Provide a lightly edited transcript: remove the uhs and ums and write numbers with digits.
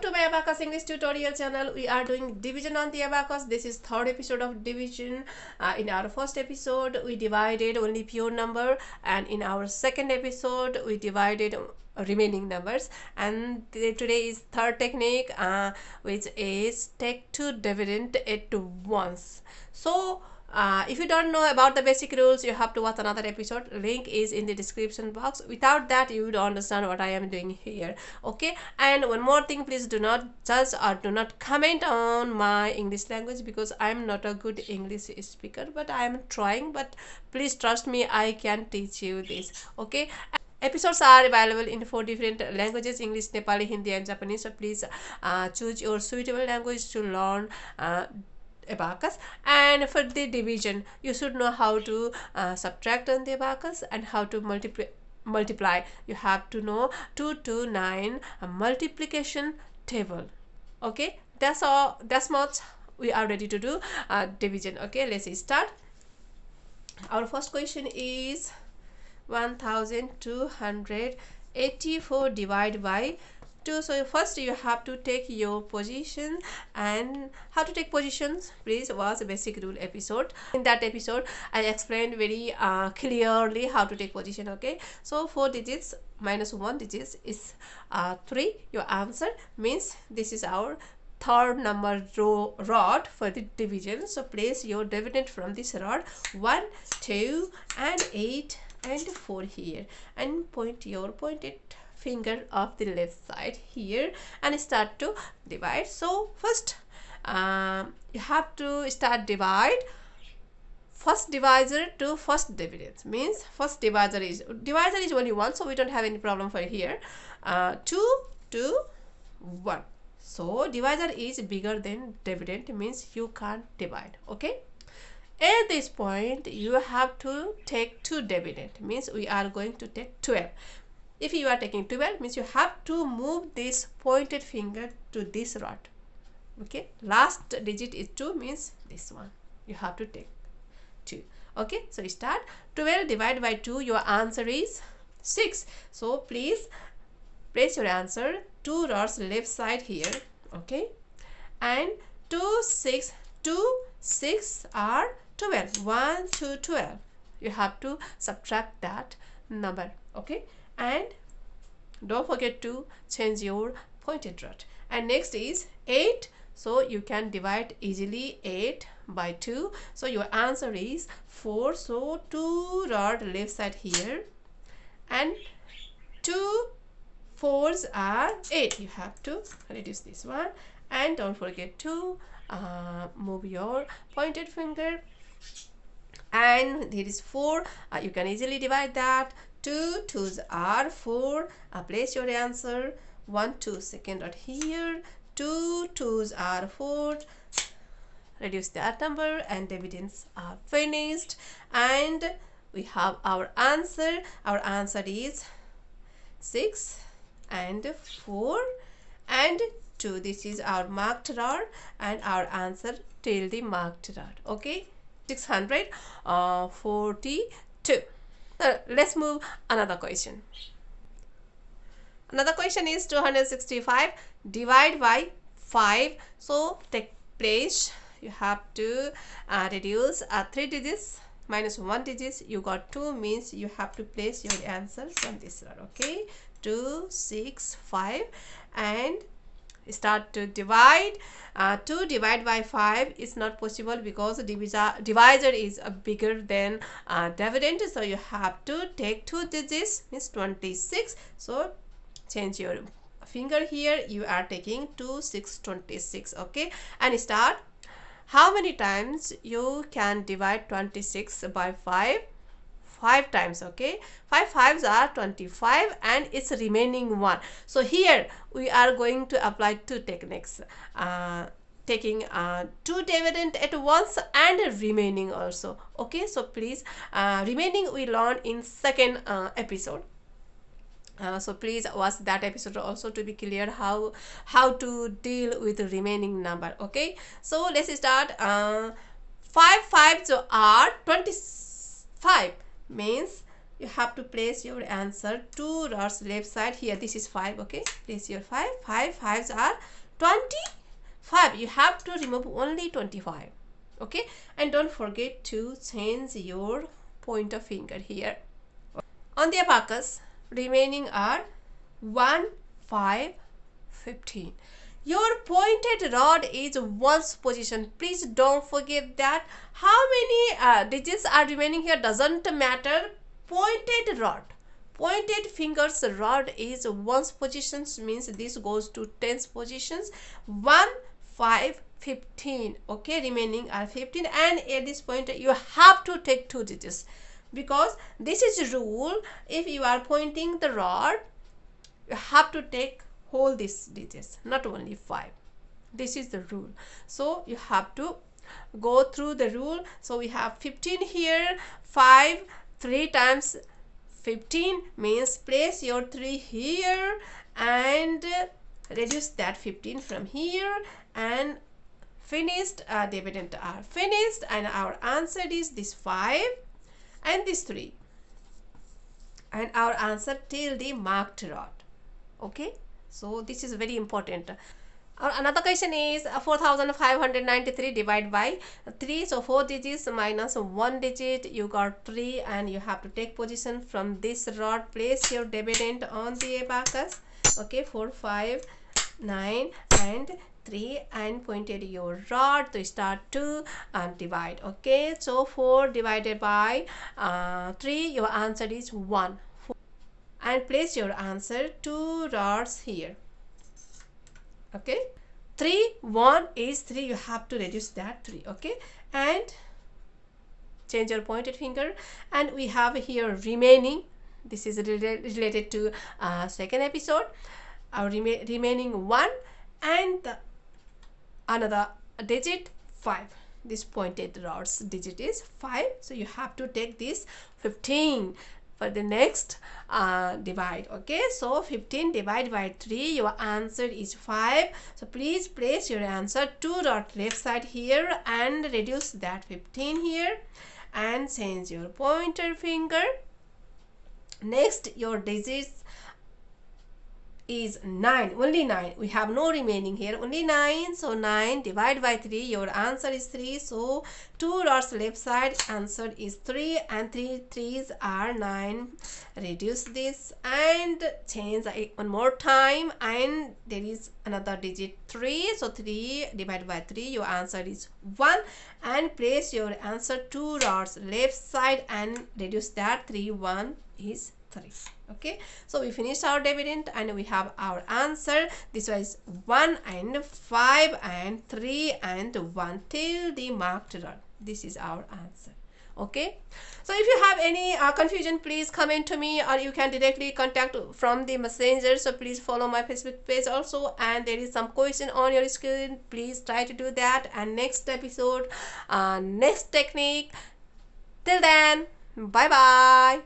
Welcome to my Abacus English tutorial channel. We are doing division on the abacus. This is third episode of division. In our first episode, we divided only pure number, and in our second episode, we divided remaining numbers. And today is third technique, which is take two dividend at once. So if you don't know about the basic rules, you have to watch another episode. Link is in the description box. Without that, you would understand what I am doing here. Okay, and one more thing, please do not judge or do not comment on my English language, because I am not a good English speaker, but I am trying. But please trust me, I can teach you this. Okay, episodes are available in 4 different languages: English, Nepali, Hindi and Japanese. So please choose your suitable language to learn abacus. And for the division, you should know how to subtract on the abacus and how to multiply. You have to know 2 to 9 multiplication table. Okay, that's all. That's much we are ready to do division. Okay, let's start. Our first question is 1284 divided by 2. So first you have to take your position. And how to take positions, please watch a basic rule episode. In that episode I explained very clearly how to take position. Okay, so 4 digits minus 1 digits is 3. Your answer means this is our third number rod for the division. So place your dividend from this rod 1, 2 and 8 and 4 here, and point your pointed finger of the left side here and start to divide. So first you have to start divide first divisor to first dividend. Means first divisor is only 1, so we don't have any problem for here. 2 to 1, so divisor is bigger than dividend, means you can't divide. Okay, at this point you have to take 2 dividend, means we are going to take 12. If you are taking 12, means you have to move this pointed finger to this rod. Okay, last digit is 2, means this one you have to take 2. Okay, so start. 12 divided by 2, your answer is 6. So please place your answer 2 rods left side here. Okay, and 2 6 are 12. 1 to 12, you have to subtract that number. Okay, and don't forget to change your pointed rod. And next is 8. So you can divide easily 8 by 2. So your answer is 4. So 2 rod left side here, and 2 4s are 8. You have to reduce this one, and don't forget to move your pointed finger. And here is 4. You can easily divide that. 2 2s are 4. Place your answer 1 2 second rod here. 2 2s are 4. Reduce that number, and dividends are finished. And we have our answer. Our answer is 6 and 4 and 2. This is our marked rod, and our answer till the marked rod. Okay, 642. Let's move another question. Another question is 265 divide by 5. So take place, you have to reduce 3 digits minus 1 digits. You got 2, means you have to place your answer from this rod. Okay, 2 6 5 and start to divide. 2 divided by 5 is not possible because divisor is bigger than dividend. So you have to take 2 digits, means 26. So change your finger here. You are taking 2 6 26. Okay, and start. How many times you can divide 26 by 5? 5 times. Okay, 5 5s are 25, and it's remaining 1. So here we are going to apply 2 techniques, taking 2 dividend at once and remaining also. Okay, so please remaining we learn in second episode. So please watch that episode also to be clear how to deal with the remaining number. Okay, so let's start. 5 5s are 25, means you have to place your answer 2 rows left side here. This is 5. Okay, place your 5. 5 5s are 25. You have to remove only 25. Okay, and don't forget to change your pointer finger here. On the abacus, remaining are 1 5 15. Your pointed rod is ones position. Please don't forget that. How many digits are remaining here doesn't matter. Pointed rod, pointed fingers rod is ones positions, means this goes to tens positions. 1 5 15. Okay, remaining are 15, and at this point you have to take 2 digits, because this is rule. If you are pointing the rod, you have to take whole these digits, not only 5. This is the rule, so you have to go through the rule. So we have 15 here. 5 3 times 15 means place your 3 here and reduce that 15 from here, and finished. Dividend are finished, and our answer is this 5 and this 3, and our answer till the marked rod. Okay, so this is very important. Another question is 4593 divided by 3. So 4 digits minus 1 digit, you got 3, and you have to take position from this rod. Place your dividend on the abacus. Okay, 4 5 9 and 3, and pointed your rod to start to divide. Okay, so 4 divided by 3, your answer is 1. And place your answer 2 rods here. Okay, 3 1 is 3, you have to reduce that 3. Okay, and change your pointed finger, and we have here remaining. This is related to second episode. Our remaining 1 and another digit 5. This pointed rods digit is 5, so you have to take this 15 for the next divide. Okay, so 15 divided by 3, your answer is 5. So please place your answer 2 dot left side here and reduce that 15 here, and change your pointer finger. Next, your digits is 9, only 9. We have no remaining here, only 9. So 9 divided by 3, your answer is 3. So 2 rows left side, answer is 3, and 3 3s are 9. Reduce this and change one more time, and there is another digit 3. So 3 divided by 3, your answer is 1, and place your answer 2 rows left side and reduce that 3. 1 is 3. Okay, so we finished our dividend, and we have our answer. This was 1 and 5 and 3 and 1 till the marked rod. This is our answer. Okay, so if you have any confusion, please comment to me, or you can directly contact from the messenger. So please follow my Facebook page also, and there is some question on your screen. Please try to do that, and next episode, next technique. Till then, bye bye.